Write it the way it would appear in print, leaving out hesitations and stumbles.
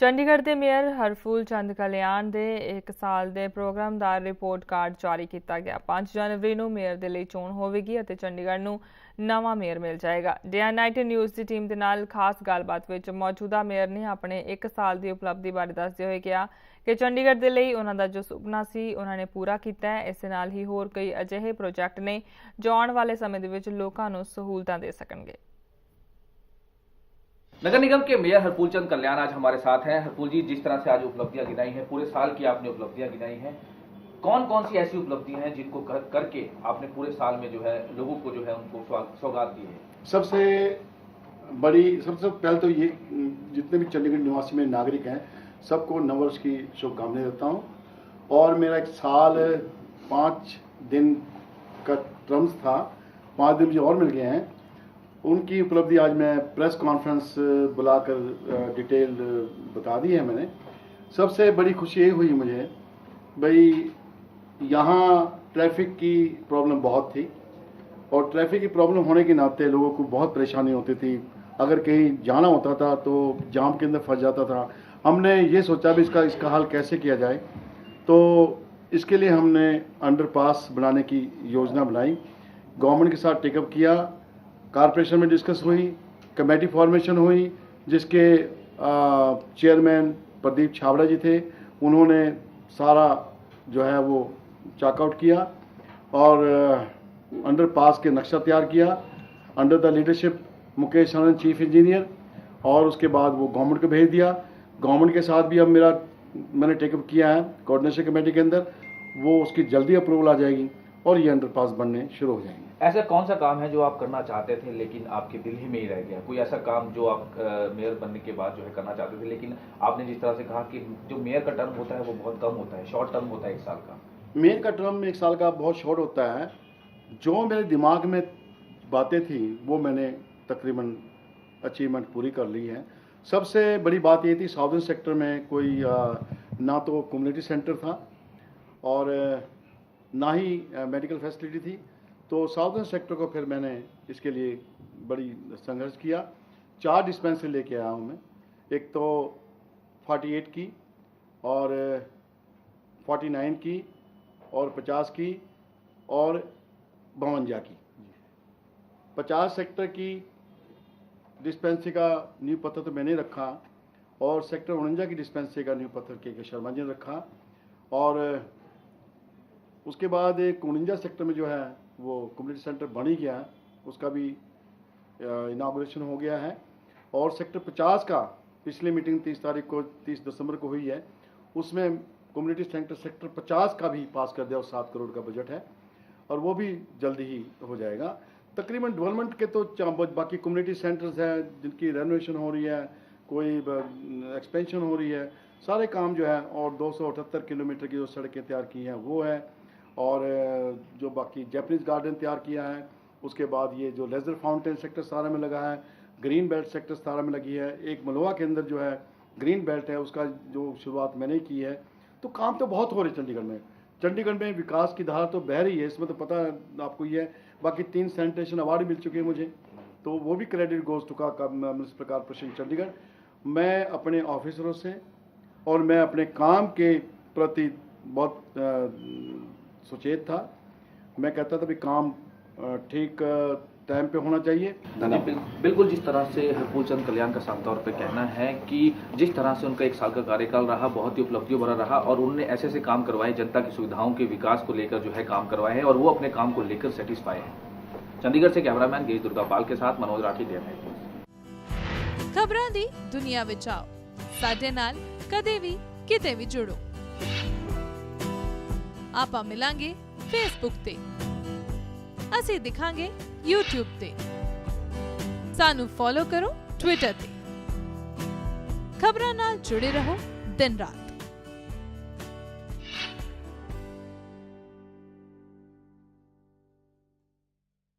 ਚੰਡੀਗੜ੍ਹ ਦੇ ਮੇਅਰ ਹਰਫੂਲ ਚੰਦ ਕਲਿਆਣ ਦੇ 1 ਸਾਲ ਦੇ ਪ੍ਰੋਗਰਾਮ ਦਾ ਰਿਪੋਰਟ ਕਾਰਡ ਜਾਰੀ ਕੀਤਾ ਗਿਆ। 5 ਜਨਵਰੀ ਨੂੰ ਮੇਅਰ ਦੇ ਲਈ ਚੋਣ ਹੋਵੇਗੀ ਅਤੇ ਚੰਡੀਗੜ੍ਹ ਨੂੰ ਨਵਾਂ ਮੇਅਰ ਮਿਲ ਜਾਏਗਾ। ਡੇ-19 ਨਿਊਜ਼ ਦੀ ਟੀਮ ਦੇ ਨਾਲ ਖਾਸ ਗੱਲਬਾਤ ਵਿੱਚ ਮੌਜੂਦਾ ਮੇਅਰ ਨੇ ਆਪਣੇ 1 ਸਾਲ ਦੀ ਉਪਲਬਧੀ ਬਾਰੇ ਦੱਸਦੇ ਹੋਏ ਕਿਹਾ ਕਿ ਚੰਡੀਗੜ੍ਹ ਦੇ ਲਈ ਉਹਨਾਂ ਦਾ ਜੋ ਸੁਪਨਾ ਸੀ ਉਹਨਾਂ ਨੇ ਪੂਰਾ ਕੀਤਾ ਹੈ। ਇਸ ਨਾਲ ਹੀ ਹੋਰ ਕਈ ਅਜਿਹੇ ਪ੍ਰੋਜੈਕਟ ਨੇ ਜੋ ਆਉਣ ਵਾਲੇ ਸਮੇਂ ਦੇ ਵਿੱਚ ਲੋਕਾਂ ਨੂੰ ਸਹੂਲਤਾਂ ਦੇ ਸਕਣਗੇ। नगर निगम के मेयर हरफूल चंद कल्याण आज हमारे साथ हैं। हरफूल जी, जिस तरह से आज उपलब्धियां गिनाई हैं, पूरे साल की आपने उपलब्धियां गिनाई हैं, कौन कौन सी ऐसी उपलब्धियां हैं जिनको करके आपने पूरे साल में जो है लोगों को जो है उनको सौगात दी है? सबसे पहले तो ये जितने भी चंडीगढ़ निवासी में नागरिक हैं सबको नववर्ष की शुभकामनाएं देता हूँ। और मेरा 1 साल 5 दिन का टर्म्स था, 5 दिन मुझे और मिल गए हैं। उनकी उपलब्धि आज मैं प्रेस कॉन्फ्रेंस बुलाकर डिटेल बता दी है मैंने। सबसे बड़ी खुशी ये हुई मुझे भाई, यहाँ ट्रैफिक की प्रॉब्लम बहुत थी और ट्रैफिक की प्रॉब्लम होने के नाते लोगों को बहुत परेशानी होती थी। अगर कहीं जाना होता था तो जाम के अंदर फंस जाता था। हमने ये सोचा भी इसका हल कैसे किया जाए, तो इसके लिए हमने अंडरपास बनाने की योजना बनाई, गवर्नमेंट के साथ टेकअप किया, कारपोरेशन में डिस्कस हुई, कमेटी फॉर्मेशन हुई जिसके चेयरमैन प्रदीप छाबड़ा जी थे। उन्होंने सारा जो है वो चॉकआउट किया और अंडरपास के नक्शा तैयार किया under the leadership Mukesh Anand chief engineer, और उसके बाद वो गवर्नमेंट को भेज दिया। गवर्नमेंट के साथ भी अब मैंने टेकअप किया है कोऑर्डिनेशन कमेटी के अंदर, वो उसकी जल्दी अप्रूवल आ जाएगी और ये अंडरपास बनने शुरू हो जाएंगे। ऐसा कौन सा काम है जो आप करना चाहते थे लेकिन आपके दिल ही में ही रह गया? कोई ऐसा काम जो आप मेयर बनने के बाद जो है करना चाहते थे, लेकिन आपने जिस तरह से कहा कि जो मेयर का टर्म होता है वो बहुत कम होता है, शॉर्ट टर्म होता है 1 साल का। मेयर का टर्म 1 साल का बहुत शॉर्ट होता है। जो मेरे दिमाग में बातें थी वो मैंने तकरीबन अचीवमेंट पूरी कर ली है। सबसे बड़ी बात ये थी, साउदर्न सेक्टर में कोई ना तो कम्युनिटी सेंटर था और ना ही मेडिकल फैसिलिटी थी। तो साउदर्न सेक्टर को फिर मैंने इसके लिए बड़ी संघर्ष किया। 4 डिस्पेंसरी लेके आया हूँ मैं, एक तो 48 की और 49 की और 50 की और 52 की। 50 सेक्टर की डिस्पेंसरी का नींव पत्थर तो मैंने रखा और सेक्टर 49 की डिस्पेंसरी का नींव पत्थर के शर्मा जी ने रखा। और उसके बाद 49 सेक्टर में जो है वो कम्युनिटी सेंटर बन ही गया है, उसका भी इनागुरेशन हो गया है। और सेक्टर 50 का पिछली मीटिंग 30 दिसंबर को हुई है, उसमें कम्युनिटी सेंटर सेक्टर 50 का भी पास कर दिया और 7 करोड़ का बजट है और वो भी जल्दी ही हो जाएगा। तकरीबन डेवलपमेंट के तो बाकी कम्युनिटी सेंटर्स हैं जिनकी रेनोवेशन हो रही है, कोई एक्सपेंशन हो रही है, सारे काम जो है, और 278 किलोमीटर की जो सड़कें तैयार की हैं वो है, और जो बाकी जैपनीज़ गार्डन तैयार किया है, उसके बाद ये जो लेज़र फाउंटेन सेक्टर 17 में लगा है, ग्रीन बेल्ट सेक्टर 17 में लगी है, एक मलवा के अंदर जो है ग्रीन बेल्ट है उसका जो शुरुआत मैंने की है। तो काम तो बहुत हो रहे चंडीगढ़ में। चंडीगढ़ में विकास की धारा तो बह रही है, इसमें तो पता है आपको ही है। बाकी 3 सैनिटेशन अवार्ड मिल चुके हैं मुझे, तो वो भी क्रेडिट गोज टू का म्यूनसिपल कॉर्पोरेशन चंडीगढ़। मैं अपने ऑफिसरों से और मैं अपने काम के प्रति बहुत सुचेत था। मैं कहता था भी काम ठीक टाइम पे होना चाहिए। बिल्कुल, जिस तरह से हरफूल चंद कल्याण का साफ तौर पे कहना है कि जिस तरह से उनका 1 साल का कार्यकाल रहा बहुत ही उपलब्धियों भरा रहा और उन्होंने ऐसे ऐसे काम करवाए, जनता की सुविधाओं के विकास को लेकर जो है काम करवाए हैं और वो अपने काम को लेकर सेटिस्फाई है। चंडीगढ़ से कैमरामैन गेज दुर्गापाल के साथ मनोज राठी, DMA। खबरां दी दुनिया विच आओ, साडे नाल कदे भी किते भी जुड़ो। ਆਪਾਂ ਮਿਲਾਂਗੇ ਫੇਸਬੁੱਕ ਤੇ, ਅਸੀਂ ਦਿਖਾਂਗੇ YouTube ਤੇ, ਸਾਨੂੰ ਫੋਲੋ ਕਰੋ Twitter ਤੇ। ਖਬਰਾਂ ਨਾਲ ਜੁੜੇ ਰਹੋ ਦਿਨ ਰਾਤ।